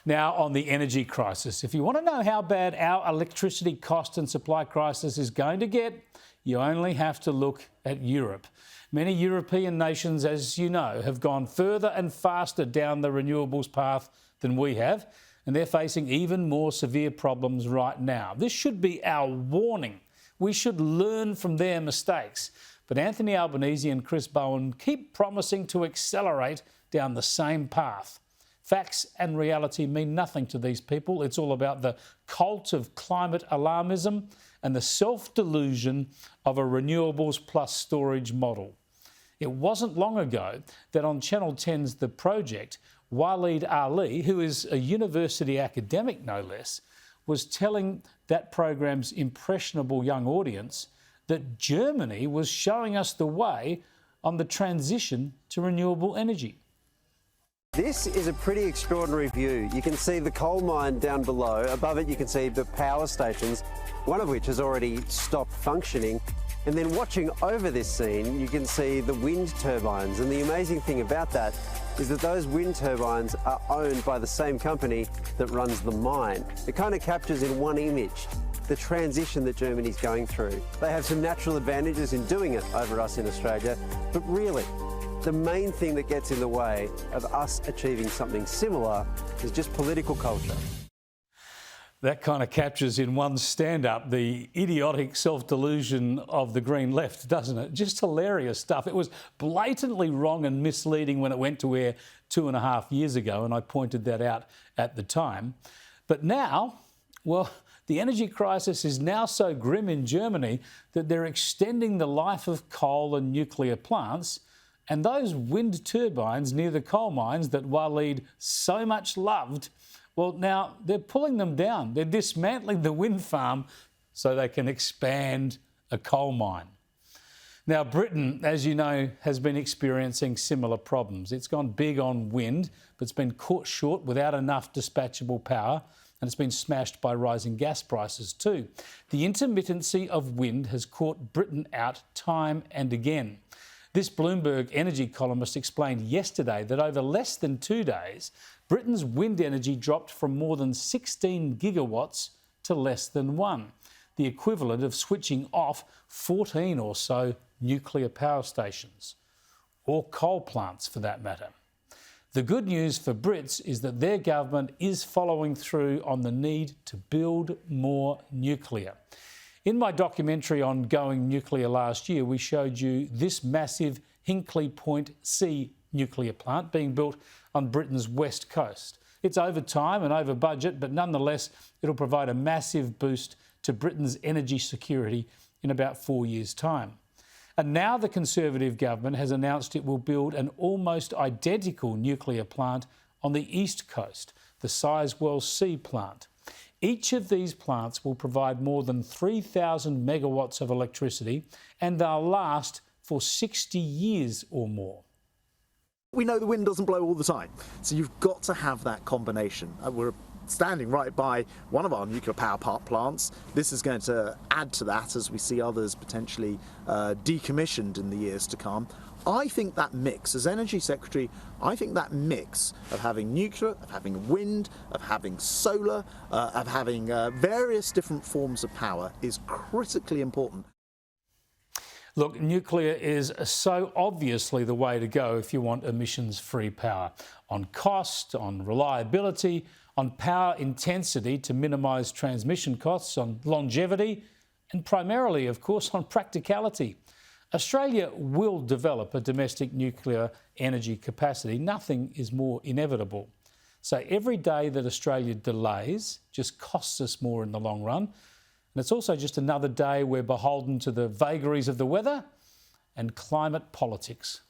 Now, on the energy crisis, if you want to know how bad our electricity cost and supply crisis is going to get, you only have to look at Europe. Many European nations, as you know, have gone further and faster down the renewables path than we have, and they're facing even more severe problems right now. This should be our warning. We should learn from their mistakes. But Anthony Albanese and Chris Bowen keep promising to accelerate down the same path. Facts and reality mean nothing to these people. It's all about the cult of climate alarmism and the self-delusion of a renewables plus storage model. It wasn't long ago that on Channel 10's The Project, Waleed Ali, who is a university academic no less, was telling that program's impressionable young audience that Germany was showing us the way on the transition to renewable energy. This is a pretty extraordinary view. You can see the coal mine down below. Above it you can see the power stations, one of which has already stopped functioning. And then watching over this scene, you can see the wind turbines. And the amazing thing about that is that those wind turbines are owned by the same company that runs the mine. It kind of captures in one image the transition that Germany's going through. They have some natural advantages in doing it over us in Australia, but really, the main thing that gets in the way of us achieving something similar is just political culture. That kind of captures in one stand-up the idiotic self-delusion of the Green Left, doesn't it? Just hilarious stuff. It was blatantly wrong and misleading when it went to air 2.5 years ago, and I pointed that out at the time. But now, well, the energy crisis is now so grim in Germany that they're extending the life of coal and nuclear plants, and those wind turbines near the coal mines that Waleed so much loved, well, now they're pulling them down. They're dismantling the wind farm so they can expand a coal mine. Now, Britain, as you know, has been experiencing similar problems. It's gone big on wind, but it's been caught short without enough dispatchable power, and it's been smashed by rising gas prices too. The intermittency of wind has caught Britain out time and again. This Bloomberg energy columnist explained yesterday that over less than 2 days, Britain's wind energy dropped from more than 16 gigawatts to less than 1, the equivalent of switching off 14 or so nuclear power stations, or coal plants for that matter. The good news for Brits is that their government is following through on the need to build more nuclear. In my documentary on going nuclear last year, we showed you this massive Hinkley Point C nuclear plant being built on Britain's west coast. It's over time and over budget, but nonetheless, it'll provide a massive boost to Britain's energy security in about 4 years' time. And now the Conservative government has announced it will build an almost identical nuclear plant on the east coast, the Sizewell C plant. Each of these plants will provide more than 3,000 megawatts of electricity, and they'll last for 60 years or more. We know the wind doesn't blow all the time, so you've got to have that combination. We're standing right by one of our nuclear power plants. This is going to add to that as we see others potentially decommissioned in the years to come. I think that mix, as Energy Secretary, I think that mix of having nuclear, of having wind, of having solar, of having various different forms of power is critically important. Look, nuclear is so obviously the way to go if you want emissions-free power. On cost, on reliability, on power intensity to minimise transmission costs, on longevity, and primarily, of course, on practicality. Australia will develop a domestic nuclear energy capacity. Nothing is more inevitable. So every day that Australia delays just costs us more in the long run. And it's also just another day we're beholden to the vagaries of the weather and climate politics.